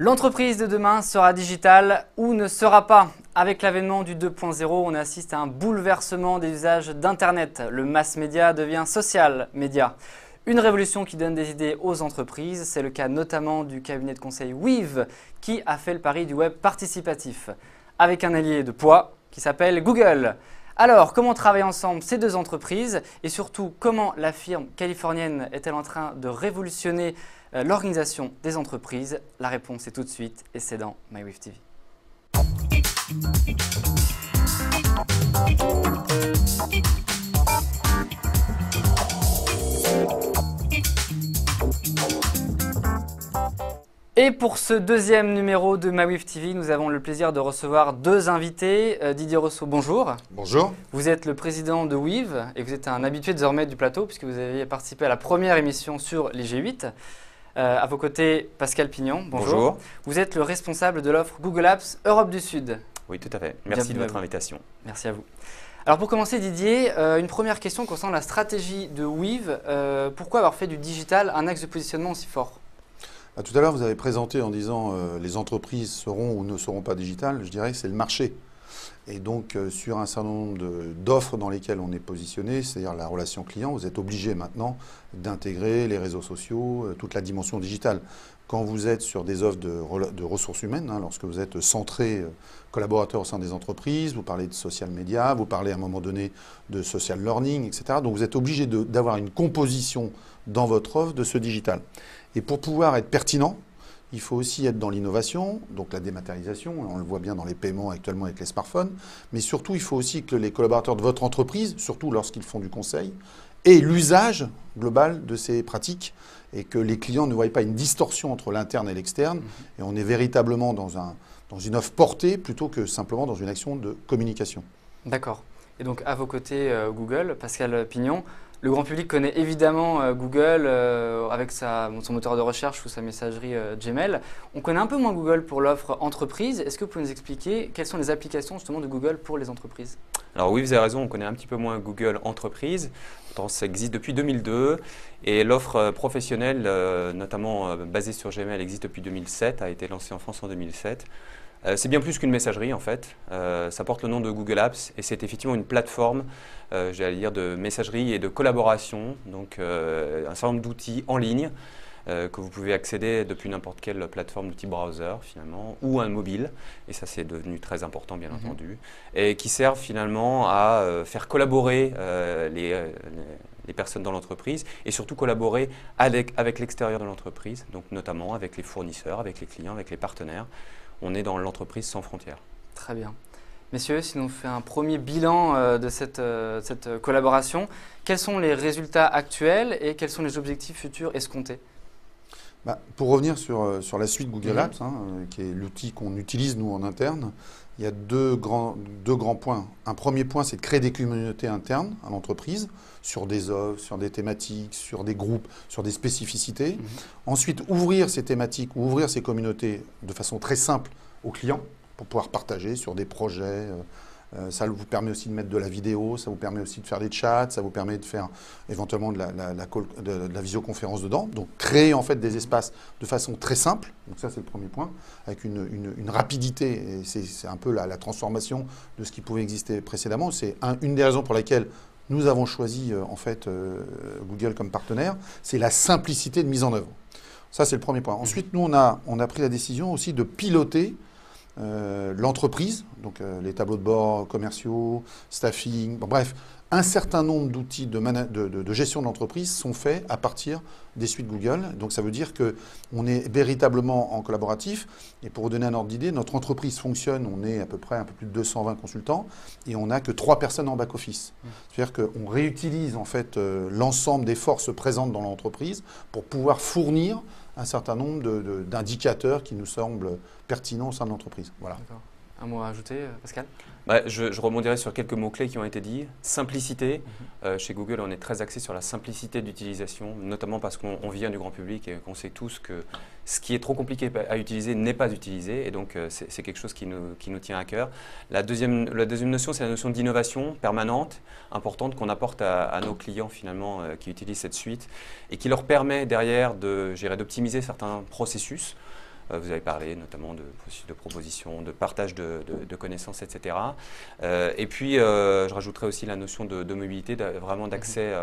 L'entreprise de demain sera digitale ou ne sera pas. Avec l'avènement du 2.0, on assiste à un bouleversement des usages d'Internet. Le mass média devient social média. Une révolution qui donne des idées aux entreprises. C'est le cas notamment du cabinet de conseil Weave qui a fait le pari du web participatif. Avec un allié de poids qui s'appelle Google. Alors, comment travaillent ensemble ces deux entreprises et surtout, comment la firme californienne est-elle en train de révolutionner l'organisation des entreprises? La réponse est tout de suite et c'est dans MyWave TV. Et pour ce deuxième numéro de MyWave TV, nous avons le plaisir de recevoir deux invités. Didier Rousseau, bonjour. Bonjour. Vous êtes le président de Weave et vous êtes un habitué désormais du plateau puisque vous avez participé à la première émission sur les G8. À vos côtés, Pascal Pignon, bonjour. Bonjour. Vous êtes le responsable de l'offre Google Apps Europe du Sud. Oui, tout à fait. Merci de votre invitation. Merci à vous. Alors pour commencer, Didier, une première question concernant la stratégie de Weave. Pourquoi avoir fait du digital un axe de positionnement aussi fort ? Tout à l'heure, vous avez présenté en disant les entreprises seront ou ne seront pas digitales. Je dirais que c'est le marché. Et donc, sur un certain nombre d'offres dans lesquelles on est positionné, c'est-à-dire la relation client, vous êtes obligé maintenant d'intégrer les réseaux sociaux, toute la dimension digitale. Quand vous êtes sur des offres de ressources humaines, lorsque vous êtes centré collaborateur au sein des entreprises, vous parlez de social media, vous parlez à un moment donné de social learning, etc. Donc, vous êtes obligé d'avoir une composition dans votre offre de ce digital. Et pour pouvoir être pertinent, il faut aussi être dans l'innovation, donc la dématérialisation, on le voit bien dans les paiements actuellement avec les smartphones, mais surtout il faut aussi que les collaborateurs de votre entreprise, surtout lorsqu'ils font du conseil, aient l'usage global de ces pratiques et que les clients ne voient pas une distorsion entre l'interne et l'externe. Et on est véritablement dans une offre portée plutôt que simplement dans une action de communication. D'accord. Et donc à vos côtés, Google, Pascal Pignon. Le grand public connaît évidemment Google avec son moteur de recherche ou sa messagerie Gmail. On connaît un peu moins Google pour l'offre entreprise. Est-ce que vous pouvez nous expliquer quelles sont les applications justement de Google pour les entreprises? Alors oui, vous avez raison, on connaît un petit peu moins Google Entreprise. Pourtant, ça existe depuis 2002 et l'offre professionnelle, notamment basée sur Gmail, existe depuis 2007, a été lancée en France en 2007. C'est bien plus qu'une messagerie en fait, ça porte le nom de Google Apps et c'est effectivement une plateforme, j'allais dire, de messagerie et de collaboration, donc un certain nombre d'outils en ligne que vous pouvez accéder depuis n'importe quelle plateforme de type browser finalement ou un mobile, et ça c'est devenu très important bien entendu, et qui servent finalement à faire collaborer les personnes dans l'entreprise et surtout collaborer avec l'extérieur de l'entreprise, donc notamment avec les fournisseurs, avec les clients, avec les partenaires. On est dans l'entreprise sans frontières. Très bien. Messieurs, si on fait un premier bilan de cette collaboration, quels sont les résultats actuels et quels sont les objectifs futurs escomptés? Pour revenir sur la suite Google Apps, qui est l'outil qu'on utilise nous en interne, il y a deux grands points. Un premier point, c'est de créer des communautés internes à l'entreprise sur des offres, sur des thématiques, sur des groupes, sur des spécificités. Ensuite, ouvrir ces thématiques ou ouvrir ces communautés de façon très simple aux clients pour pouvoir partager sur des projets. Ça vous permet aussi de mettre de la vidéo, ça vous permet aussi de faire des chats, ça vous permet de faire éventuellement de la visioconférence dedans. Donc créer en fait des espaces de façon très simple. Donc ça c'est le premier point, avec une rapidité. Et c'est un peu la transformation de ce qui pouvait exister précédemment. C'est une des raisons pour lesquelles nous avons choisi en fait Google comme partenaire, c'est la simplicité de mise en œuvre. Ça c'est le premier point. Ensuite nous on a pris la décision aussi de piloter l'entreprise, donc les tableaux de bord commerciaux, staffing, bref, un certain nombre d'outils de gestion de l'entreprise sont faits à partir des suites Google. Donc ça veut dire qu'on est véritablement en collaboratif. Et pour vous donner un ordre d'idée, notre entreprise fonctionne, on est à peu près un peu plus de 220 consultants et on n'a que 3 personnes en back-office. C'est-à-dire qu'on réutilise en fait l'ensemble des forces présentes dans l'entreprise pour pouvoir fournir un certain nombre d'indicateurs qui nous semblent pertinents au sein de l'entreprise. Voilà. Un mot à ajouter, Pascal? Je rebondirai sur quelques mots-clés qui ont été dits. Simplicité. Chez Google, on est très axé sur la simplicité d'utilisation, notamment parce qu'on vient du grand public et qu'on sait tous que ce qui est trop compliqué à utiliser n'est pas utilisé. Et donc, c'est quelque chose qui nous tient à cœur. La deuxième notion, c'est la notion d'innovation permanente, importante, qu'on apporte à nos clients finalement qui utilisent cette suite et qui leur permet derrière d'optimiser certains processus. Vous avez parlé notamment de processus de proposition, de partage de connaissances, etc. Et puis, je rajouterais aussi la notion de mobilité, vraiment d'accès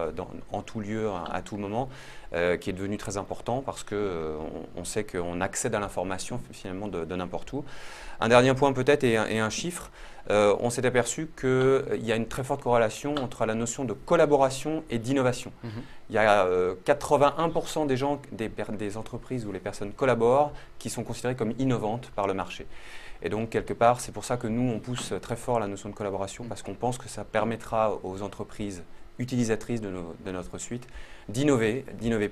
en tout lieu, à tout moment, qui est devenu très important parce qu'on sait qu'on accède à l'information finalement de n'importe où. Un dernier point peut-être et un chiffre. On s'est aperçu qu'il y a une très forte corrélation entre la notion de collaboration et d'innovation. Il y a 81% des gens, des entreprises où les personnes collaborent qui sont considérées comme innovantes par le marché. Et donc, quelque part, c'est pour ça que nous, on pousse très fort la notion de collaboration parce qu'on pense que ça permettra aux entreprises utilisatrices de notre suite d'innover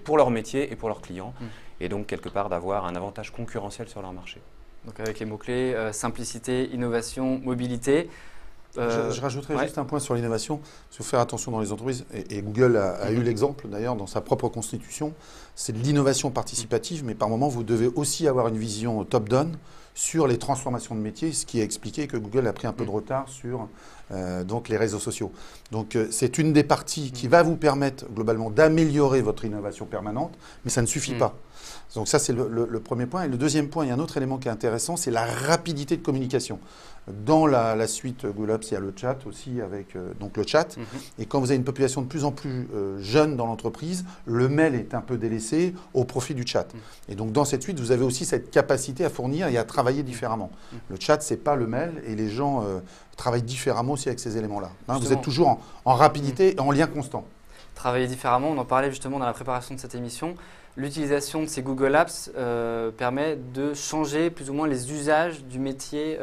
pour leur métier et pour leurs clients et donc, quelque part, d'avoir un avantage concurrentiel sur leur marché. Donc avec les mots-clés, simplicité, innovation, mobilité. Je rajouterais juste un point sur l'innovation. Il faut faire attention dans les entreprises, et Google a eu l'exemple d'ailleurs dans sa propre constitution, c'est de l'innovation participative, mais par moment vous devez aussi avoir une vision top-down sur les transformations de métiers, ce qui a expliqué que Google a pris un peu de retard sur donc les réseaux sociaux. Donc c'est une des parties qui va vous permettre globalement d'améliorer votre innovation permanente, mais ça ne suffit pas. Donc ça, c'est le premier point. Et le deuxième point, il y a un autre élément qui est intéressant, c'est la rapidité de communication. Dans la suite Google Apps, il y a le chat aussi, avec donc le chat. Et quand vous avez une population de plus en plus jeune dans l'entreprise, le mail est un peu délaissé au profit du chat. Et donc dans cette suite, vous avez aussi cette capacité à fournir et à travailler différemment. Le chat, ce n'est pas le mail, et les gens travaillent différemment aussi avec ces éléments-là. Hein, vous êtes toujours en rapidité et en lien constant. Travailler différemment, on en parlait justement dans la préparation de cette émission. L'utilisation de ces Google Apps permet de changer plus ou moins les usages du métier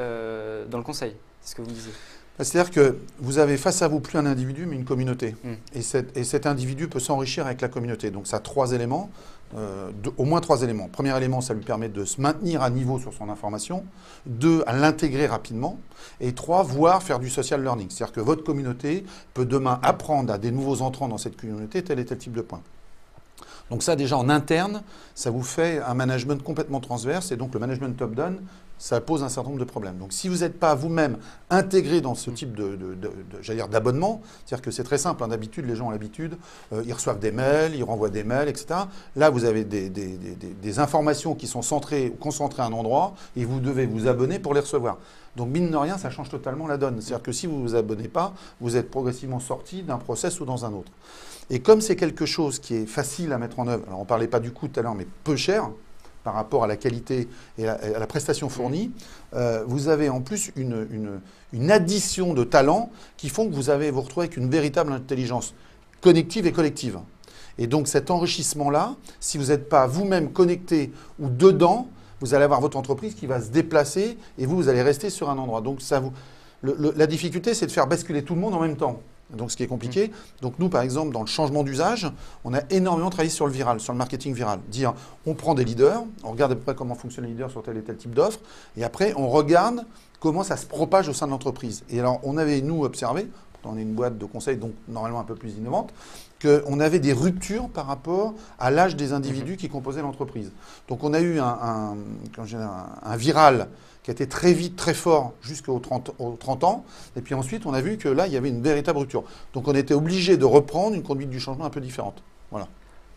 dans le conseil. C'est ce que vous me disiez. C'est-à-dire que vous avez face à vous plus un individu, mais une communauté. Et cet individu peut s'enrichir avec la communauté. Donc ça a trois éléments, au moins trois éléments. Premier élément, ça lui permet de se maintenir à niveau sur son information. Deux, à l'intégrer rapidement. Et trois, voire faire du social learning. C'est-à-dire que votre communauté peut demain apprendre à des nouveaux entrants dans cette communauté tel et tel type de point. Donc ça, déjà en interne, ça vous fait un management complètement transverse. Et donc le management top-down, ça pose un certain nombre de problèmes. Donc si vous n'êtes pas vous-même intégré dans ce type d'abonnement, c'est-à-dire que c'est très simple, hein, d'habitude, les gens ont l'habitude, ils reçoivent des mails, ils renvoient des mails, etc. Là, vous avez des informations qui sont centrées ou concentrées à un endroit et vous devez vous abonner pour les recevoir. Donc mine de rien, ça change totalement la donne. C'est-à-dire que si vous ne vous abonnez pas, vous êtes progressivement sorti d'un process ou dans un autre. Et comme c'est quelque chose qui est facile à mettre en œuvre, alors on ne parlait pas du coût tout à l'heure, mais peu cher par rapport à la qualité et à la prestation fournie, vous avez en plus une addition de talents qui font que vous retrouvez avec une véritable intelligence connective et collective. Et donc cet enrichissement-là, si vous n'êtes pas vous-même connecté ou dedans, vous allez avoir votre entreprise qui va se déplacer et vous allez rester sur un endroit. Donc la difficulté, c'est de faire basculer tout le monde en même temps. Donc, ce qui est compliqué. Donc, nous, par exemple, dans le changement d'usage, on a énormément travaillé sur le viral, sur le marketing viral. Dire, on prend des leaders, on regarde à peu près comment fonctionnent les leaders sur tel et tel type d'offre, et après, on regarde comment ça se propage au sein de l'entreprise. Et alors, on avait, nous, observé, on est une boîte de conseil, donc normalement un peu plus innovante, qu'on avait des ruptures par rapport à l'âge des individus qui composaient l'entreprise. Donc, on a eu un viral qui a été très vite, très fort jusqu'aux 30 ans. Et puis ensuite, on a vu que là, il y avait une véritable rupture. Donc on était obligé de reprendre une conduite du changement un peu différente. Voilà.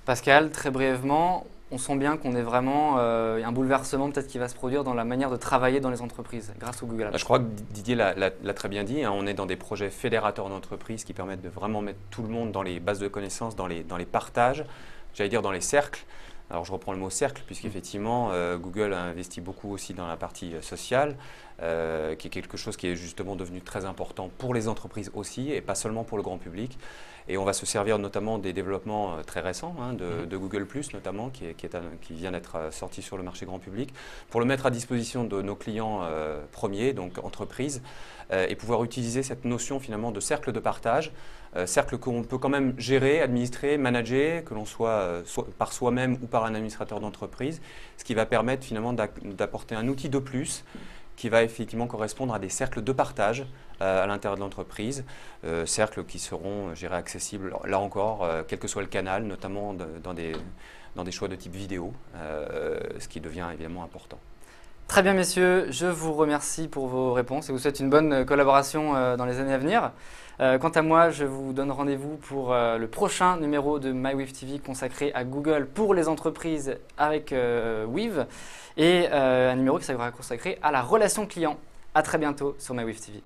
Pascal, très brièvement, on sent bien qu'on est vraiment un bouleversement peut-être qui va se produire dans la manière de travailler dans les entreprises grâce au Google Apps. Je crois que Didier l'a très bien dit, hein, on est dans des projets fédérateurs d'entreprises qui permettent de vraiment mettre tout le monde dans les bases de connaissances, dans les partages, j'allais dire dans les cercles. Alors je reprends le mot cercle puisqu'effectivement Google a investi beaucoup aussi dans la partie sociale qui est quelque chose qui est justement devenu très important pour les entreprises aussi et pas seulement pour le grand public. Et on va se servir notamment des développements très récents hein, de Google+, notamment, qui vient d'être sorti sur le marché grand public, pour le mettre à disposition de nos clients premiers, donc entreprises, et pouvoir utiliser cette notion finalement de cercle de partage, cercle qu'on peut quand même gérer, administrer, manager, que l'on soit par soi-même ou par un administrateur d'entreprise, ce qui va permettre finalement d'apporter un outil de plus qui va effectivement correspondre à des cercles de partage à l'intérieur de l'entreprise, cercles qui seront, je dirais, accessibles, là encore, quel que soit le canal, notamment dans des choix de type vidéo, ce qui devient évidemment important. Très bien messieurs, je vous remercie pour vos réponses et vous souhaite une bonne collaboration dans les années à venir. Quant à moi, je vous donne rendez-vous pour le prochain numéro de MyWeave TV consacré à Google pour les entreprises avec Weave et un numéro qui sera consacré à la relation client. À très bientôt sur MyWeave TV.